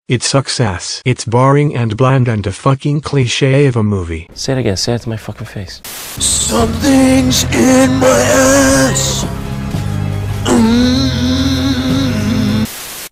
It's success. It's boring and bland and a fucking cliche of a movie. Say it again, say it to my fucking face. Something's in my ass.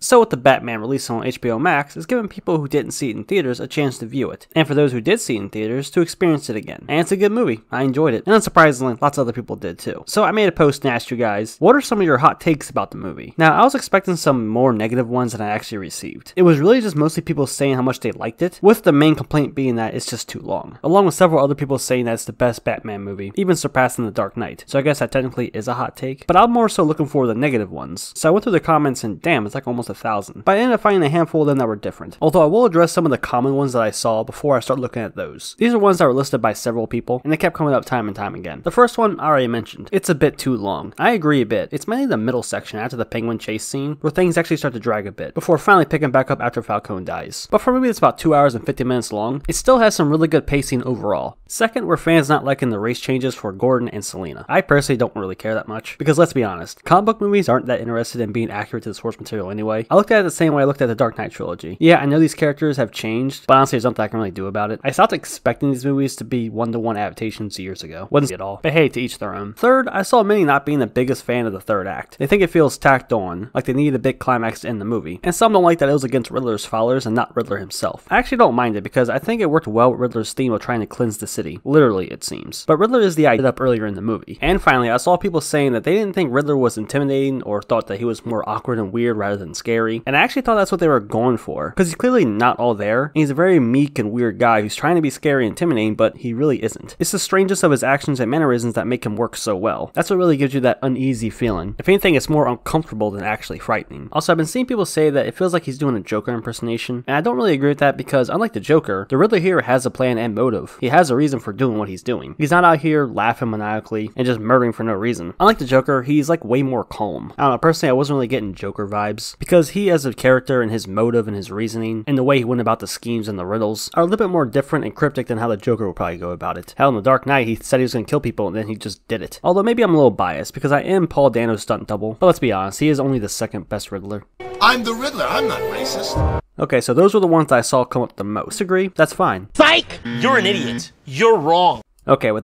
So with the Batman release on HBO Max, it's given people who didn't see it in theaters a chance to view it, and for those who did see it in theaters to experience it again. And it's a good movie. I enjoyed it, and unsurprisingly, lots of other people did too. So I made a post and asked you guys, what are some of your hot takes about the movie? Now, I was expecting some more negative ones than I actually received. It was really just mostly people saying how much they liked it, with the main complaint being that it's just too long, along with several other people saying that it's the best Batman movie, even surpassing The Dark Knight. So I guess that technically is a hot take, but I'm more so looking for the negative ones. So I went through the comments and damn, it's like almost 1,000. But I ended up finding a handful of them that were different. Although I will address some of the common ones that I saw before I start looking at those. These are ones that were listed by several people, and they kept coming up time and time again. The first one I already mentioned. It's a bit too long. I agree a bit. It's mainly the middle section after the Penguin chase scene where things actually start to drag a bit, before finally picking back up after Falcone dies. But for a movie that's about 2 hours and 50 minutes long, it still has some really good pacing overall. Second, were fans not liking the race changes for Gordon and Selina. I personally don't really care that much, because let's be honest, comic book movies aren't that interested in being accurate to the source material anyway. I looked at it the same way I looked at the Dark Knight trilogy. Yeah, I know these characters have changed, but honestly there's nothing I can really do about it. I stopped expecting these movies to be one-to-one adaptations years ago. Wasn't at all. But hey, to each their own. Third, I saw many not being the biggest fan of the third act. They think it feels tacked on, like they needed a big climax to end the movie. And some don't like that it was against Riddler's followers and not Riddler himself. I actually don't mind it because I think it worked well with Riddler's theme of trying to cleanse the city. Literally, it seems. But Riddler is the idea up earlier in the movie. And finally, I saw people saying that they didn't think Riddler was intimidating or thought that he was more awkward and weird rather than scary. And I actually thought that's what they were going for. Because he's clearly not all there, and he's a very meek and weird guy who's trying to be scary and intimidating, but he really isn't. It's the strangeness of his actions and mannerisms that make him work so well. That's what really gives you that uneasy feeling. If anything, it's more uncomfortable than actually frightening. Also, I've been seeing people say that it feels like he's doing a Joker impersonation, and I don't really agree with that because, unlike the Joker, the Riddler here has a plan and motive. He has a reason for doing what he's doing. He's not out here laughing maniacally and just murdering for no reason. Unlike the Joker, he's like way more calm. I don't know, personally, I wasn't really getting Joker vibes because he as a character and his motive and his reasoning and the way he went about the schemes and the riddles are a little bit more different and cryptic than how the Joker would probably go about it. Hell, in The Dark Knight, he said he was going to kill people and then he just did it. Although maybe I'm a little biased because I am Paul Dano's stunt double, but let's be honest, he is only the second best Riddler. I'm the Riddler. I'm not racist. Okay, so those were the ones that I saw come up the most. Disagree? That's fine. Psych! You're an idiot. You're wrong. Okay, with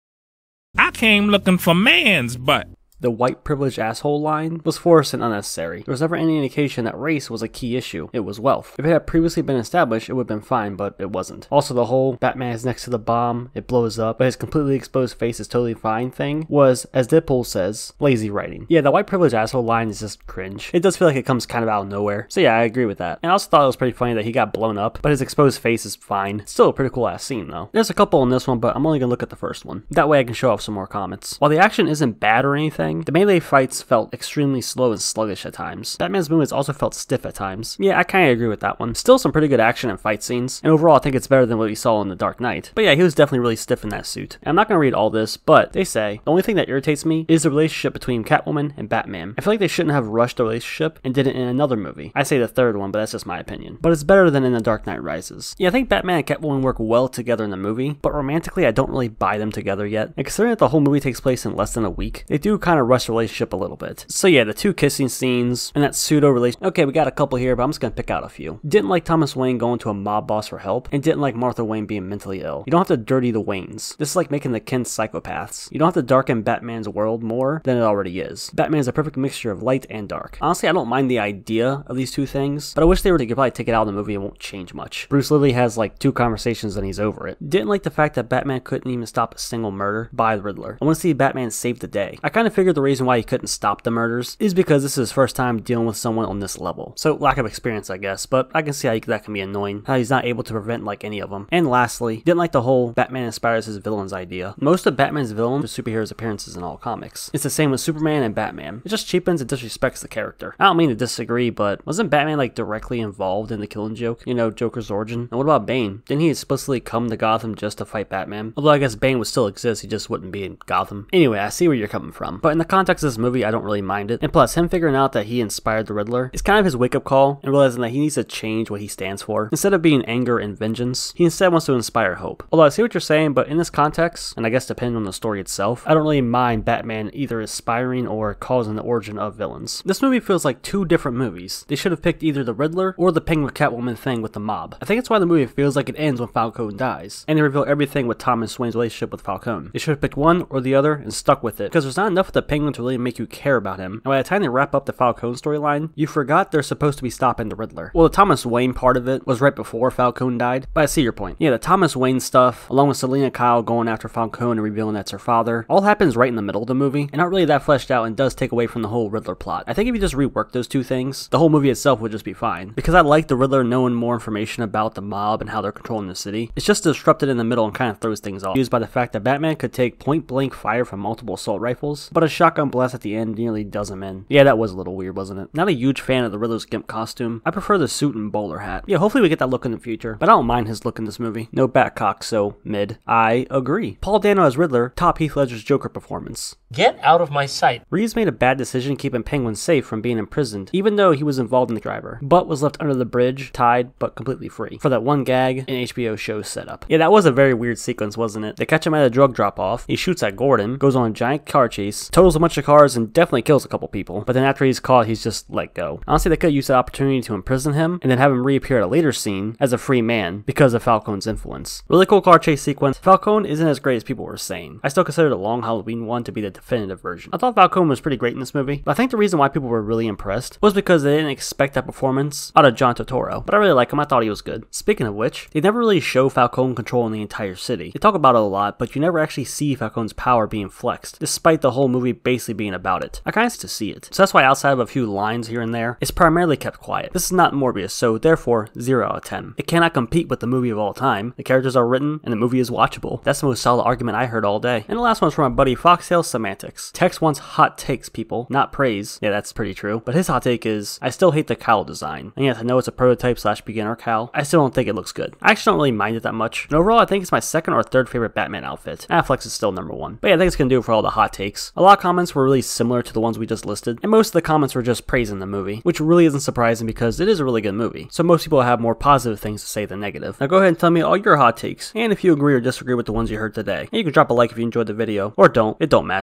I came looking for man's butt. the white privileged asshole line was forced and unnecessary. There was never any indication that race was a key issue. It was wealth. If it had previously been established, it would have been fine, but it wasn't. Also, the whole Batman is next to the bomb, it blows up, but his completely exposed face is totally fine thing was, as Deadpool says, lazy writing. Yeah, the white privileged asshole line is just cringe. It does feel like it comes kind of out of nowhere. So yeah, I agree with that. And I also thought it was pretty funny that he got blown up, but his exposed face is fine. It's still a pretty cool ass scene though. There's a couple in this one, but I'm only gonna look at the first one. That way I can show off some more comments. While the action isn't bad or anything, the melee fights felt extremely slow and sluggish at times. Batman's movements also felt stiff at times. Yeah, I kinda agree with that one. Still some pretty good action and fight scenes, and overall I think it's better than what we saw in The Dark Knight. But yeah, he was definitely really stiff in that suit. And I'm not gonna read all this, but they say, the only thing that irritates me is the relationship between Catwoman and Batman. I feel like they shouldn't have rushed the relationship and did it in another movie. I say the third one, but that's just my opinion. But it's better than in The Dark Knight Rises. Yeah, I think Batman and Catwoman work well together in the movie, but romantically I don't really buy them together yet. And considering that the whole movie takes place in less than a week, they do kind of rush the relationship a little bit. So yeah, the two kissing scenes and that pseudo relationship. Okay, we got a couple here, but I'm just gonna pick out a few. Didn't like Thomas Wayne going to a mob boss for help, and didn't like Martha Wayne being mentally ill. You don't have to dirty the Waynes. This is like making the Kents psychopaths. You don't have to darken Batman's world more than it already is. Batman is a perfect mixture of light and dark. Honestly, I don't mind the idea of these two things, but I wish they could probably take it out of the movie and it won't change much. Bruce literally has like 2 conversations and he's over it. Didn't like the fact that Batman couldn't even stop a single murder by the Riddler. I want to see Batman save the day. I kind of figured the reason why he couldn't stop the murders is because this is his first time dealing with someone on this level. So lack of experience, I guess, but I can see how that can be annoying, how he's not able to prevent like any of them. And lastly, didn't like the whole Batman inspires his villains idea. Most of Batman's villains are superheroes appearances in all comics. It's the same with Superman and Batman. It just cheapens and disrespects the character. I don't mean to disagree, but wasn't Batman like directly involved in the Killing Joke? You know, Joker's origin? And what about Bane? Didn't he explicitly come to Gotham just to fight Batman? Although I guess Bane would still exist, he just wouldn't be in Gotham. Anyway, I see where you're coming from. But but in the context of this movie, I don't really mind it. And plus, him figuring out that he inspired the Riddler is kind of his wake-up call, and realizing that he needs to change what he stands for. Instead of being anger and vengeance, he instead wants to inspire hope. Although I see what you're saying, but in this context, and I guess depending on the story itself, I don't really mind Batman either inspiring or causing the origin of villains. This movie feels like two different movies. They should have picked either the Riddler or the Penguin Catwoman thing with the mob. I think it's why the movie feels like it ends when Falcone dies, and they reveal everything with Thomas Wayne's relationship with Falcone. They should have picked one or the other and stuck with it, because there's not enough of the Penguin to really make you care about him, and by the time they wrap up the Falcone storyline, you forgot they're supposed to be stopping the Riddler. Well, the Thomas Wayne part of it was right before Falcone died, but I see your point. Yeah, the Thomas Wayne stuff, along with Selina Kyle going after Falcone and revealing that's her father, all happens right in the middle of the movie, and not really that fleshed out, and does take away from the whole Riddler plot. I think if you just rework those two things, the whole movie itself would just be fine, because I like the Riddler knowing more information about the mob and how they're controlling the city. It's just disrupted in the middle and kind of throws things off, used by the fact that Batman could take point-blank fire from multiple assault rifles, but a shotgun blast at the end nearly does him in. Yeah, that was a little weird, wasn't it? Not a huge fan of the Riddler's gimp costume. I prefer the suit and bowler hat. Yeah, hopefully we get that look in the future, but I don't mind his look in this movie. No Batcock, so mid. I agree. Paul Dano as Riddler, top Heath Ledger's Joker performance. Get out of my sight. Reeves made a bad decision keeping Penguin safe from being imprisoned, even though he was involved in the driver, but was left under the bridge, tied, but completely free, for that one gag in HBO show's setup. Yeah, that was a very weird sequence, wasn't it? They catch him at a drug drop-off, he shoots at Gordon, goes on a giant car chase, totals a bunch of cars, and definitely kills a couple people, but then after he's caught, he's just let go. Honestly, they could use that opportunity to imprison him, and then have him reappear at a later scene as a free man, because of Falcone's influence. Really cool car chase sequence. Falcone isn't as great as people were saying. I still consider the Long Halloween one to be the definitive version. I thought Falcone was pretty great in this movie, but I think the reason why people were really impressed was because they didn't expect that performance out of John Turturro, but I really like him. I thought he was good. Speaking of which, they never really show Falcone controlling the entire city. They talk about it a lot, but you never actually see Falcone's power being flexed, despite the whole movie basically being about it. I kind of need to see it. So that's why outside of a few lines here and there, it's primarily kept quiet. This is not Morbius, so therefore 0 out of 10. It cannot compete with the movie of all time. The characters are written, and the movie is watchable. That's the most solid argument I heard all day. And the last one's from my buddy Foxtail Semantics. Tex wants hot takes, people, not praise. Yeah, that's pretty true. But his hot take is, I still hate the cowl design. And yes, I know it's a prototype / beginner cowl. I still don't think it looks good. I actually don't really mind it that much. And overall, I think it's my second or third favorite Batman outfit. Affleck's is still number 1. But yeah, I think it's gonna do it for all the hot takes. A lot of comments were really similar to the ones we just listed, and most of the comments were just praising the movie, which really isn't surprising because it is a really good movie. So most people have more positive things to say than negative. Now go ahead and tell me all your hot takes, and if you agree or disagree with the ones you heard today. And you can drop a like if you enjoyed the video, or don't. It don't matter.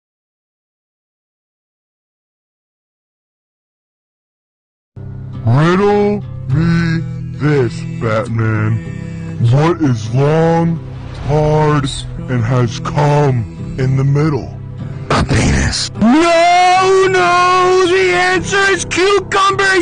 Riddle me this, Batman. What is long, hard, and has come in the middle? A penis. No, the answer is cucumber.